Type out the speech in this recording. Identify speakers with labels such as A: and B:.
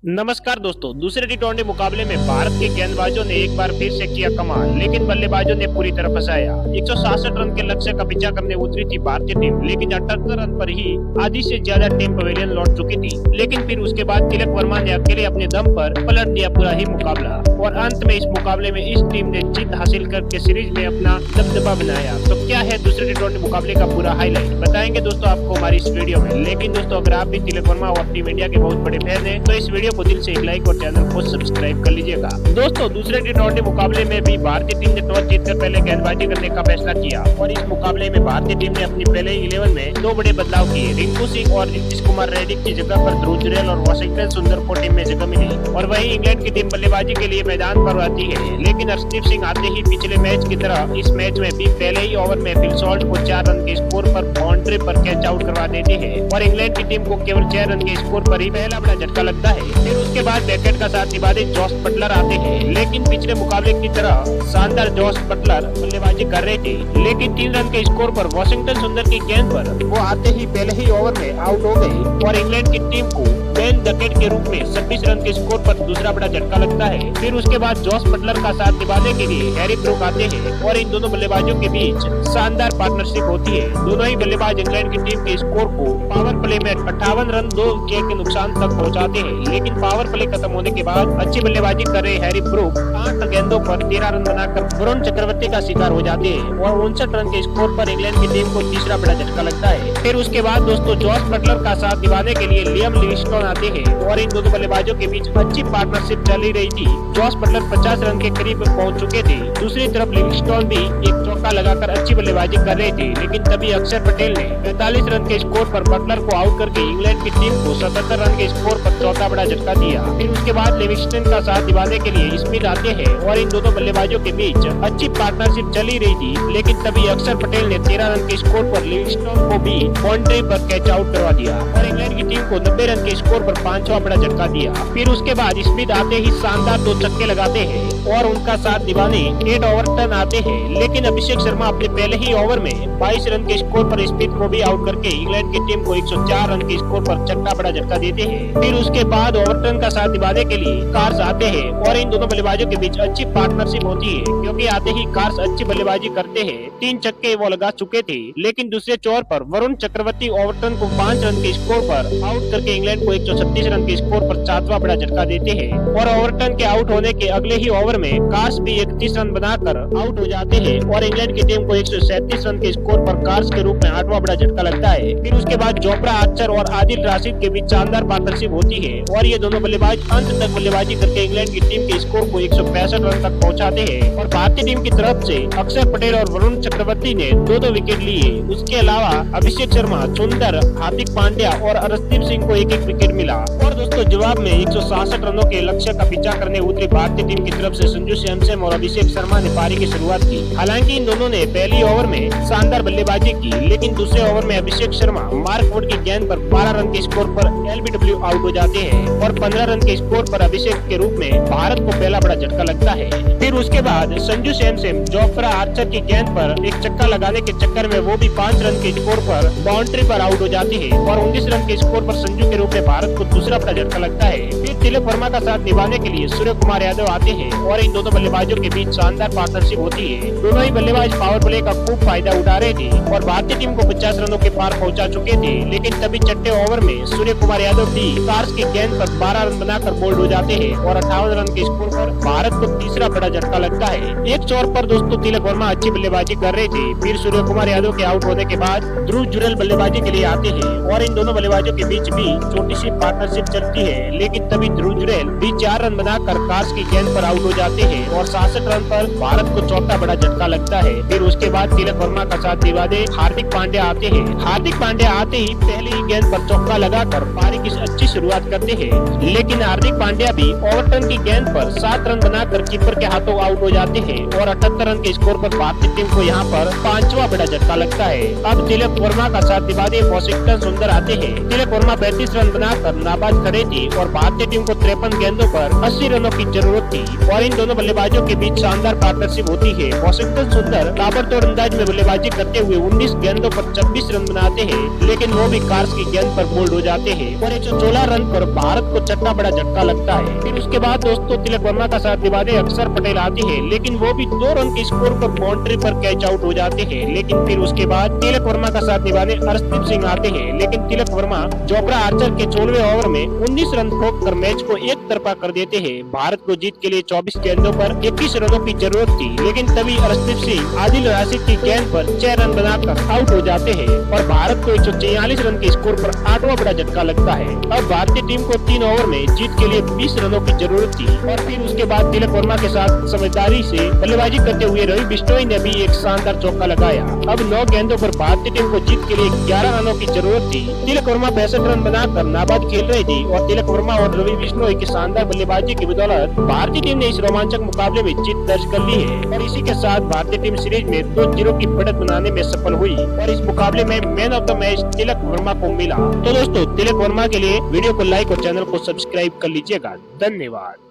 A: नमस्कार दोस्तों, दूसरे टी20 मुकाबले में भारत के गेंदबाजों ने एक बार फिर से किया कमाल, लेकिन बल्लेबाजों ने पूरी तरह फंसाया। 166 रन के लक्ष्य का पीछा करने उतरी थी भारतीय टीम, लेकिन 78 रन पर ही आधी से ज्यादा टीम पवेलियन लौट चुकी थी। लेकिन फिर उसके बाद तिलक वर्मा ने अकेले अपने दम पर पलट दिया पूरा ही मुकाबला और अंत में इस मुकाबले में इस टीम ने जीत हासिल करके सीरीज में अपना दबदबा बनाया। तो क्या है दूसरे टी20 मुकाबले का पूरा हाईलाइट, बताएंगे दोस्तों आपको हमारी इस वीडियो में। लेकिन दोस्तों, अगर आप भी तिलक वर्मा और टीम इंडिया के बहुत बड़े फैन हैं तो इस वीडियो को दिल से एक लाइक और चैनल को सब्सक्राइब कर लीजिएगा। दोस्तों, दूसरे टी20 मुकाबले में भी भारतीय टीम ने टॉस जीतकर पहले गेंदबाजी करने का फैसला किया और इस मुकाबले में भारतीय टीम ने अपनी पहले 11 में दो बड़े बदलाव किए। रिंकू सिंह और नीतीश कुमार रेड्डी की जगह पर ध्रुव जुरैल और वाशिंगटन सुंदर को टीम में जगह मिली और वहीं इंग्लैंड की टीम बल्लेबाजी के लिए मैदान पर आती है। लेकिन हरदीप सिंह आते ही पिछले मैच की तरह इस मैच में भी पहले ही ओवर में फिल सॉल्ट को 4 रन के स्कोर पर बाउंड्री पर कैच आउट करवा देते हैं और इंग्लैंड की टीम को केवल 6 रन के स्कोर पर ही पहला बड़ा झटका लगता है। फिर उसके बाद विकेट का साथ निभाते जॉस बटलर आते हैं, लेकिन पिछले मुकाबले की तरह शानदार जॉस बटलर बल्लेबाजी कर रहे थे। लेकिन 3 रन के स्कोर पर वाशिंगटन सुंदर की गेंद पर वो आते ही पहले ही ओवर में आउट हो गए और इंग्लैंड की टीम को बेन डकेट के रूप में 26 रन के स्कोर पर दूसरा बड़ा झटका लगता है। फिर उसके बाद जॉस बटलर का साथ निभाने के लिए हैरी ब्रूक आते हैं और इन दोनों बल्लेबाजों के बीच शानदार पार्टनरशिप होती है। दोनों ही बल्लेबाज इंग्लैंड की टीम के स्कोर को पावर प्ले में 58 रन 2 विकेट के नुकसान तक पहुंचाते हैं। लेकिन पावर प्ले खत्म होने के बाद अच्छी बल्लेबाजी कर रहे हैरी ब्रूक 8 गेंदों पर 13 रन बनाकर वरुण चक्रवर्ती का शिकार हो जाते हैं और 59 रन के स्कोर पर इंग्लैंड की टीम को तीसरा बड़ा झटका लगता है। फिर उसके बाद दोस्तों, जॉस बटलर का साथ निभाने के लिए लियम लिविंगस्टोन आते हैं और इन दोनों बल्लेबाजों के बीच अच्छी पार्टनरशिप चल ही रही थी। जॉस बटलर 50 रन के करीब पहुंच चुके थे। दूसरी तरफ लिविंगस्टोन भी एक चौका लगाकर अच्छी बल्लेबाजी कर रहे थे, लेकिन तभी अक्षर पटेल ने 45 रन के स्कोर पर बटलर को आउट करके इंग्लैंड की टीम को 77 रन के स्कोर पर चौथा बड़ा झटका दिया। फिर उसके बाद लिविंगस्टन का साथ निभाने के लिए स्मिथ आते हैं और इन दोनों बल्लेबाजों के बीच अच्छी पार्टनरशिप चल ही रही थी, लेकिन तभी अक्षर पटेल ने 13 रन के स्कोर पर लिविंगस्टन को भी बाउंड्री पर कैच आउट करवा दिया और इंग्लैंड की टीम को 90 रन के स्कोर पर 5वां बड़ा झटका दिया। फिर उसके बाद स्मिथ आते ही शानदार 2 छक्के लगाते हैं और उनका साथ निभाने टेड ओवरटन आते हैं, लेकिन अभिषेक शर्मा अपने पहले ही ओवर में 22 रन के स्कोर पर स्मिथ को भी आउट करके इंग्लैंड की टीम को 104 रन के स्कोर पर छठा बड़ा झटका देते हैं। फिर उसके बाद ओवरटन का साथ निभाने के लिए कार्स आते हैं और इन दोनों बल्लेबाजों के बीच अच्छी पार्टनरशिप होती है, क्योंकि आते ही कार्स अच्छी बल्लेबाजी करते हैं। 3 छक्के वो लगा चुके थे, लेकिन दूसरे छोर पर वरुण चक्रवर्ती ओवरटन को 5 रन के स्कोर पर आउट करके इंग्लैंड को 136 रन के स्कोर पर 7वां बड़ा झटका देते हैं और ओवरटन के आउट होने के अगले ही ओवर में कार्स भी 31 रन बनाकर आउट हो जाते हैं और इंग्लैंड की टीम को 137 रन के स्कोर पर कार्स के रूप में 8वां बड़ा झटका लगता है। फिर उसके बाद जोफ्रा आर्चर और आदिल राशिद के बीच शानदार पार्टनरशिप होती है और ये दोनों बल्लेबाज अंत तक बल्लेबाजी करके इंग्लैंड की टीम के स्कोर को 165 रन तक पहुंचाते हैं और भारतीय टीम की तरफ से अक्षर पटेल और वरुण चक्रवर्ती ने 2-2 विकेट लिए। उसके अलावा अभिषेक शर्मा, सुंदर, हार्दिक पांड्या और हरदीप सिंह को 1-1 विकेट मिला। और दोस्तों, जवाब में 166 रनों के लक्ष्य का पीछा करने उतरी भारतीय टीम की तरफ से संजू सैमसन और अभिषेक शर्मा ने पारी की शुरुआत की। हालांकि इन दोनों ने पहली ओवर में शानदार बल्लेबाजी की, लेकिन दूसरे ओवर में अभिषेक शर्मा मार्क वुड की गेंद पर 12 रन के स्कोर पर एलबीडब्ल्यू आउट हो जाते हैं और 15 रन के स्कोर पर अभिषेक के रूप में भारत को पहला बड़ा झटका लगता है। फिर उसके बाद संजू सैमसन जोफ्रा आर्चर की गेंद पर एक चक्का लगाने के चक्कर में वो भी 5 रन के स्कोर पर बाउंड्री पर आउट हो जाती है और 19 रन के स्कोर पर संजू के रूप में भारत को दूसरा बड़ा झटका लगता है। फिर तिलक वर्मा का साथ निभाने के लिए सूर्य कुमार यादव आते हैं और इन दोनों बल्लेबाजों के बीच शानदार पार्टनरशिप होती है। दोनों ही बल्लेबाज पावर प्ले का खूब फायदा उठा रहे थे और भारतीय टीम को 50 रनों के पार पहुंचा चुके थे, लेकिन तभी छठे ओवर में सूर्य कुमार यादव भी कार्स की गेंद पर 12 रन बनाकर बोल्ड हो जाते हैं और 58 रन के स्कोर पर भारत को तीसरा बड़ा झटका लगता है। एक छोर पर दोस्तों तिलक वर्मा अच्छी बल्लेबाजी कर रहे थे। फिर सूर्य कुमार यादव के आउट होने के बाद ध्रुव जुरैल बल्लेबाजी के लिए आते हैं और इन दोनों बल्लेबाजों के बीच भी छोटी सी पार्टनरशिप चलती है, लेकिन तभी ध्रुव जुरैल भी 4 रन बनाकर कार्स की गेंद पर आउट हो जाते हैं और 66 रन पर भारत को चौथा बड़ा झटका लगता है। फिर उसके बाद तिलक वर्मा का साथ निभाने हार्दिक पांड्या आते हैं। हार्दिक पांड्या आते ही पहली ही गेंद पर चौका लगाकर पारी की अच्छी शुरुआत करते हैं, लेकिन हार्दिक पांड्या भी ओवरटन की गेंद पर 7 रन बनाकर कीपर के हाथों आउट हो जाते हैं और 78 रन के स्कोर पर भारतीय टीम को यहाँ पर 5वां बड़ा झटका लगता है। अब तिलक वर्मा का साथ निभाने वाशिंगटन सुंदर आते हैं। तिलक वर्मा 35 रन बनाकर नाबाद रहे थे और भारतीय टीम को 53 गेंदों पर 80 रनों की जरूरत थी और इन दोनों बल्लेबाजों के बीच शानदार पार्टनरशिप होती है। वॉशिंगटन सुंदर ताबड़तोड़ अंदाज में बल्लेबाजी करते हुए 19 गेंदों पर 26 रन बनाते हैं, लेकिन वो भी कार्स की गेंद पर बोल्ड हो जाते हैं और 116 रन पर भारत को छठा बड़ा झटका लगता है। फिर उसके बाद दोस्तों तिलक वर्मा का साथ निभाने अक्षर पटेल आते हैं, लेकिन वो भी 2 रन के स्कोर पर बाउंड्री पर कैच आउट हो जाते हैं। लेकिन फिर उसके बाद तिलक वर्मा का साथ निभाने अर्शदीप सिंह आते हैं, लेकिन तिलक वर्मा जोफ्रा आर्चर के 16वें ओवर में 19 रन ठोक कर मैच को एक तरफा कर देते हैं। भारत को जीत के लिए 24 गेंदों पर 21 रनों की जरूरत थी, लेकिन तभी अर्शदीप सिंह आदिल राशिद की गेंद पर 6 रन बनाकर आउट हो जाते हैं और भारत को 146 रन के स्कोर पर 8वां बड़ा झटका लगता है। अब भारतीय टीम को 3 ओवर में जीत के लिए 20 रनों की जरूरत थी और फिर उसके बाद तिलक वर्मा के साथ समझदारी से बल्लेबाजी करते हुए रवि बिश्नोई ने भी एक शानदार चौका लगाया। अब 9 गेंदों पर भारतीय टीम को जीत के लिए 11 रनों की जरूरत थी। तिलक वर्मा 65 रन बनाकर नाबाद खेल रहे थे और तिलक वर्मा और रवि बिश्नोई की शानदार बल्लेबाजी की बदौलत भारतीय टीम ने इस रोमांचक मुकाबले में जीत दर्ज कर ली है और इसी के साथ भारतीय टीम सीरीज में 2-0 की बढ़त बनाने में सफल हुई और इस मुकाबले में man of the match Tilak Varma को मिला। तो दोस्तों तिलक वर्मा के लिए वीडियो को लाइक और चैनल को सब्सक्राइब कर लीजिएगा। धन्यवाद।